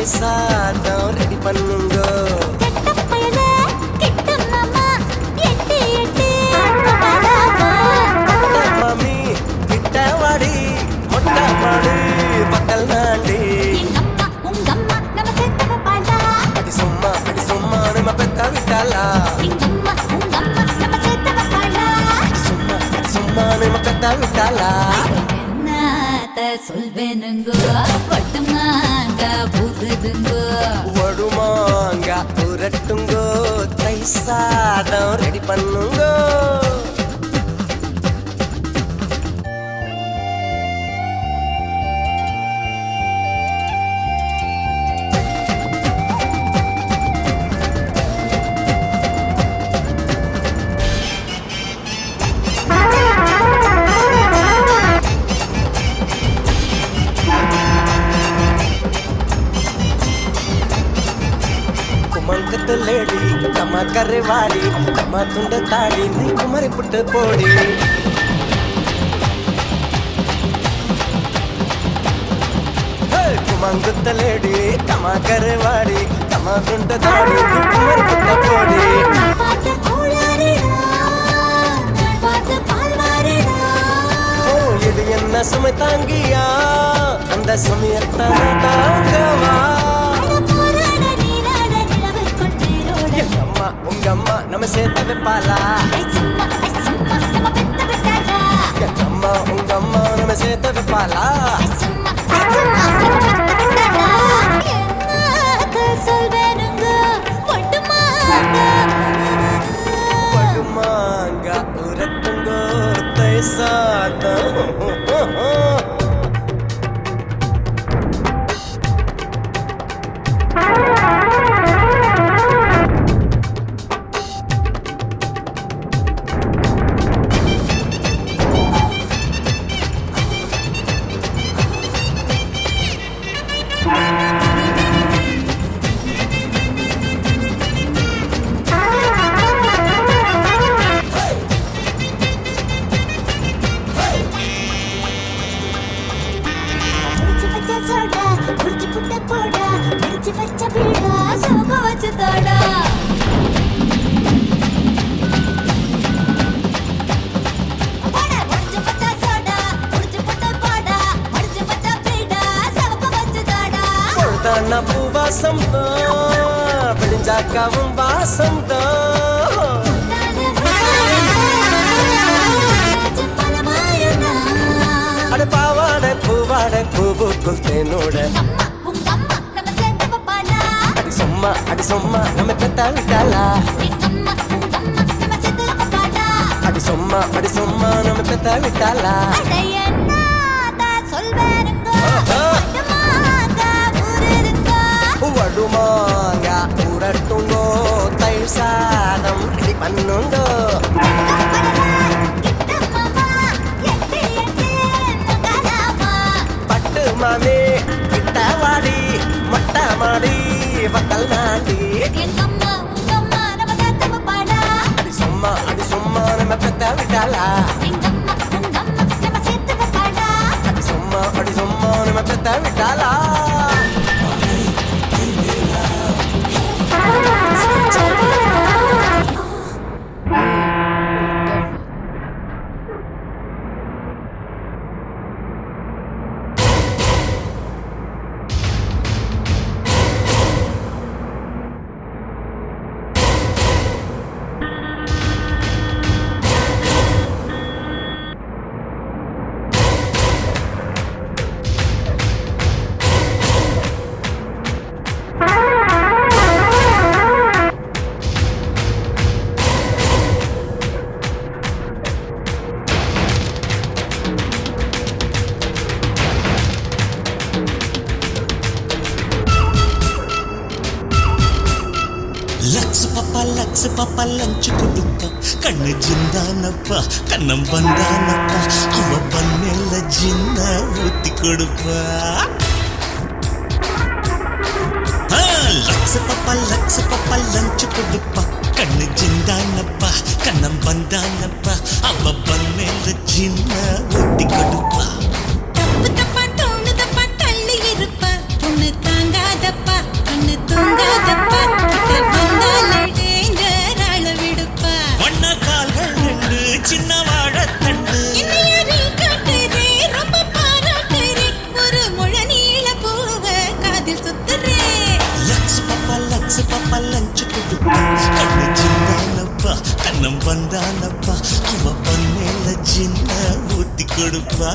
சாதம் ரெடி பண்ணுங்க. மாமி கிட்ட வாடி மொட்டை மாடி பக்கல் நாண்டி. அடி சும்மா நம்ம பெத்த விட்டாளா. சும்மா நம்ம பெத்த விட்டாளா. சொல்வேனுங்கோ வட்டுமாங்க புதுதுங்கோ வடுமாங்க புரட்டுங்கோ தை சாதம் ரெடி பண்ணுங்க. லேடி கம்மா கரைவாடி கம்மா துண்ட தாடி நீ குமரி புட்டு போடி. குமங்குத்த லேடி கம்மா கரைவாடி கம்மா துண்ட தாடி நீ குமரி புட்ட போடி. இது என்ன சுமை தாங்கியா அந்த சுமையத்தான் தாங்கவா. உங்க அம்மா நம்ம சேர்த்து வைப்பாளா. அம்மா உங்க அம்மா நம்ம சேர்த்து வைப்பாளா. படுமாங்க உரட்டுங்கோ தை சாதம். பூவாசம் தான் விடிஞ்சாக்காவும் வாசம் தான். அட பாவாடை பூவாடை பூவுக்குள் தேனோட. அடி சும்மா நம்ம பெத்த விட்டாளா. அடி சும்மா நம்ம பெத்த விட்டாளா. வடுமாங்க உரட்டுங்கோ தை சாதம் ரெடி பண்ணுங்க. பட்டு மாமி கிட்ட வாடி மொட்டை மாடி பக்கல் நாண்டி. அடி சும்மா நம்ம பெத்த விட்டாளா. அடி சும்மா நம்ம பெத்த விட்டாளா. லக்ஸ் பாப்பா லஞ்ச் கொடுப்பா கண்ணு ஜிந்தானப்பா கண்ணம் வந்தானப்பா அவ பண்ணல ஜின்ன ஊத்தி கொடுப்பா. லக்ஸ் பாப்பா லஞ்ச் கொடுப்பா கண்ணு ஜிந்தானப்பா கண்ணம் வந்தானப்பா அவ பண்ணல ஜின்ன ஊத்தி கொடுப்பா. தப்பு தப்பா தோணுதப்பா தள்ளி இருப்பா ஒண்ணு தாங்காதப்பா வந்தானப்பா அவ பண்ணையில சின்ன ஊத்தி கொடுப்பா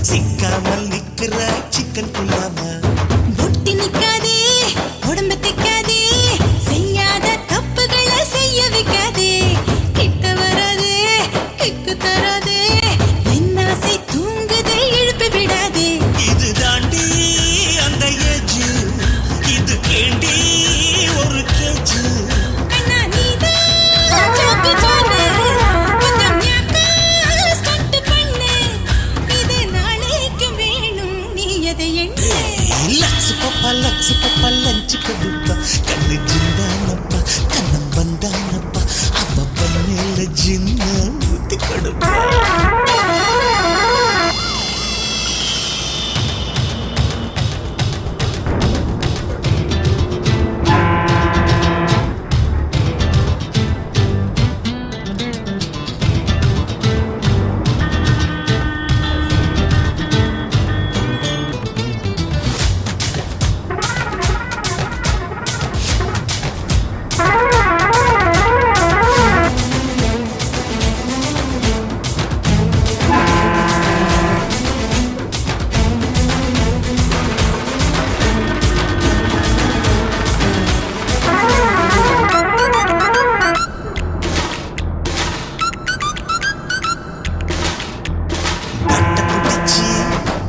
சிக்காமல் நிக்கிற சிக்கன் குல்லாமா ஒட்டி நிக்காதே உடம்பு திக்காதே செய்யாத தப்புகளை செய்ய வைக்காதே கிட்ட வராதே கிக்கு தராதே என்னாசை தூங்குதே எழுப்பி விடாதே இது தாண்டி அந்த ஏஜ் இது கேண்டி ஒரு கேஜ் கண்ணா நீதான் ஜோக்கு பண்ணு கொஞ்சம் ஞாக்கா ஸ்டண்ட் பண்ணு இது நாளைக்கு வேணும் நீ எதை எண்ணு லக்ஸ் பப்பா லஞ்சு கொடுப்பா கண்ணு ஜிந்தானப்பா கண்ணம் வந்தானப்பா அவ பண்ணையில ஜின்ன ஊத்தி கொடுப்பா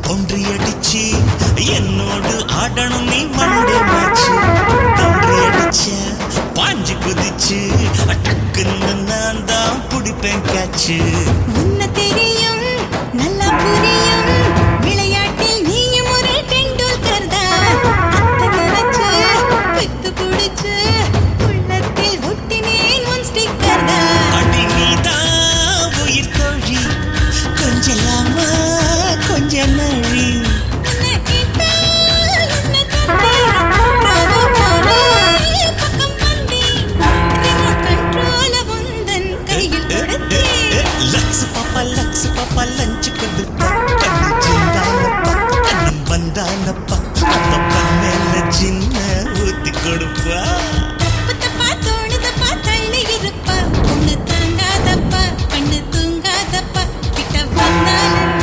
ஒன்றியடிச்சு என்னோடு ஆடணும் நீ வண்டே மாச்சு ஒன்றியடிச்ச பாஞ்சு குதிச்சு டக்குன்னு நான் தான் பிடிப்பேன் காச்சு உன்ன தெரியும் நல்லா புரியும் விளையாட்டில் நீயும் ஒரு டெண்டுல்கர் தான் அத்தை நினைச்சு பித்து பிடிச்சு உள்ளத்தில் ஒட்டினேன் உன் ஸ்டிக்கர் தான் அடி நீதான் உயிர் தோழி கொஞ்சலாமா கொஞ்ச நழி உன்னை கேட்டா என்ன தந்தி ராவு போலே பக்கம் வந்தி ரிமோட் கண்ட்ரோல உந்தன் கையில் கொடுத்தே லக்ஸ் பாப்பா லஞ்சு கொடுப்பா கண்ணு ஜிந்தானப்பா கண்ணம் வந்தானப்பா அவ பண்ணையில சின்ன ஊத்தி கொடுப்பா தப்பு தப்பா தோணுதப்பா தள்ளி இருப்பா ஒண்ணு தாங்காதப்பா கண்ணு தூங்காதப்பா கிட்ட வந்தாலும்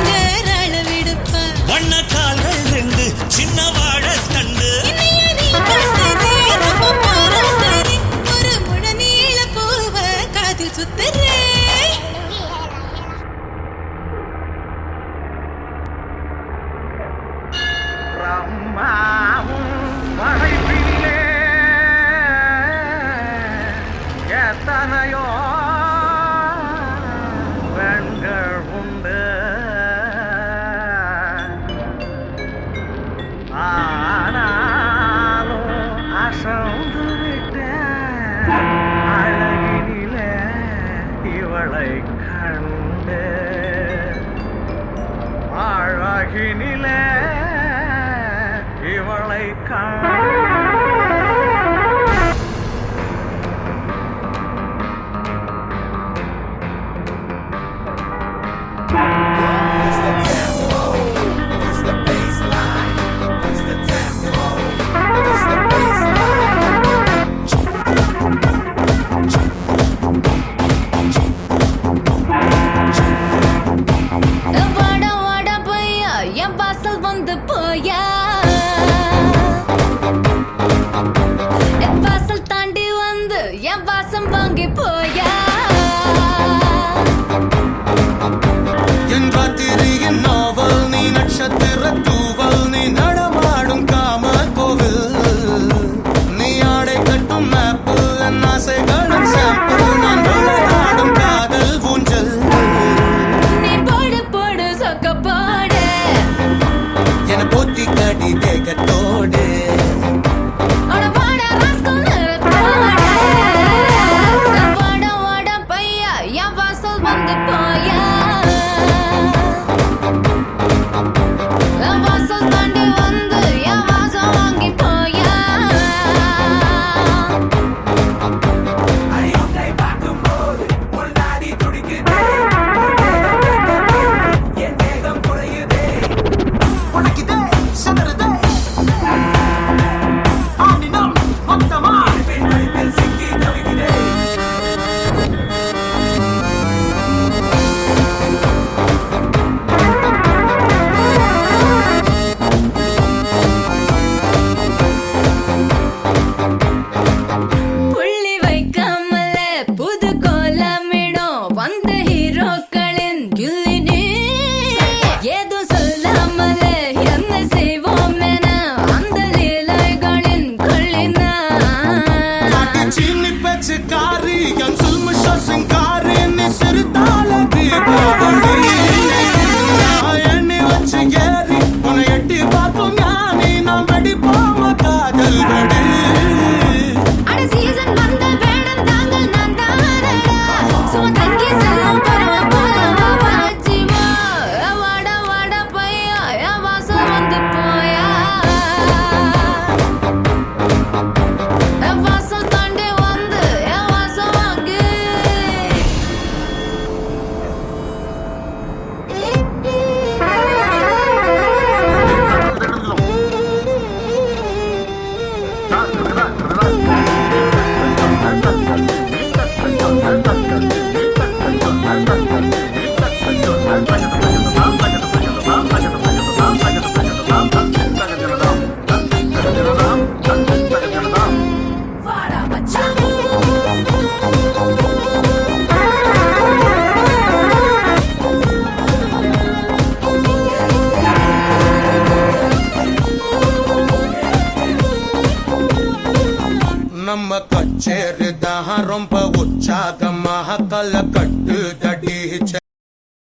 நேராள விடுப்பா வண்ண கால்கள் ரெண்டு சின்ன வாழ தண்டு என்னைய நீ காட்டுறே ரொம்ப பாராட்டுறே ஒரு முழ நீள பூவ காதில் சுத்துறே எத்தனையோ பெண்கள் உண்டு ஆனாலும் அசந்து விட்டேன் அழகினிலே இவளை கண்டு அழகினிலே இவளை கண்டு வாடா வாடா பையா என் வாசல் வந்து போயா அடிக்கடி தேகத்தோடு அட வாடா ராஸ்கல் நிறத்தோட வாடா வாடா பையா என் வாசல் வந்து போயா என் வாசல் தாண்டி வந்து என் வாசம் வாங்கி போயா உனக்கிதே சதறதே ஆனினம் மொத்தமா சிக்கி தவிக்கிறே புள்ளி வைக்காமலே புது கோலமிடும் வந்த ஹீரோக்களின் கில்லினே ஏதோ சொல்லாமலே என்ன செய்வோம் என அந்த லீலைகளின் கொள்ளினா சீனி பேச்சுக்காரி என் சுல்முஷ சிங்காரி நீ சிறுதால தீபாவளி எண்ணி வச்சு ஏறி உன்னை எட்டி பார்க்கும் ஞானி நாம் வெடிப்போம் காதல் வெடி அட சீசன் வந்த வேடம் தாங்கள் நான் தானடா சும்மா தங்கி செல்லும் பரவ போல வாச்சிவா வாடா வாடா பையா என் வாசல் வந்து போயா என் வாசல் தாண்டி வந்து என் வாசம் வாங்கு வாடா மச்சான் நம்ம கச்சேரி தான் ரொம்ப உற்சாகமாக கல கட்டு தடி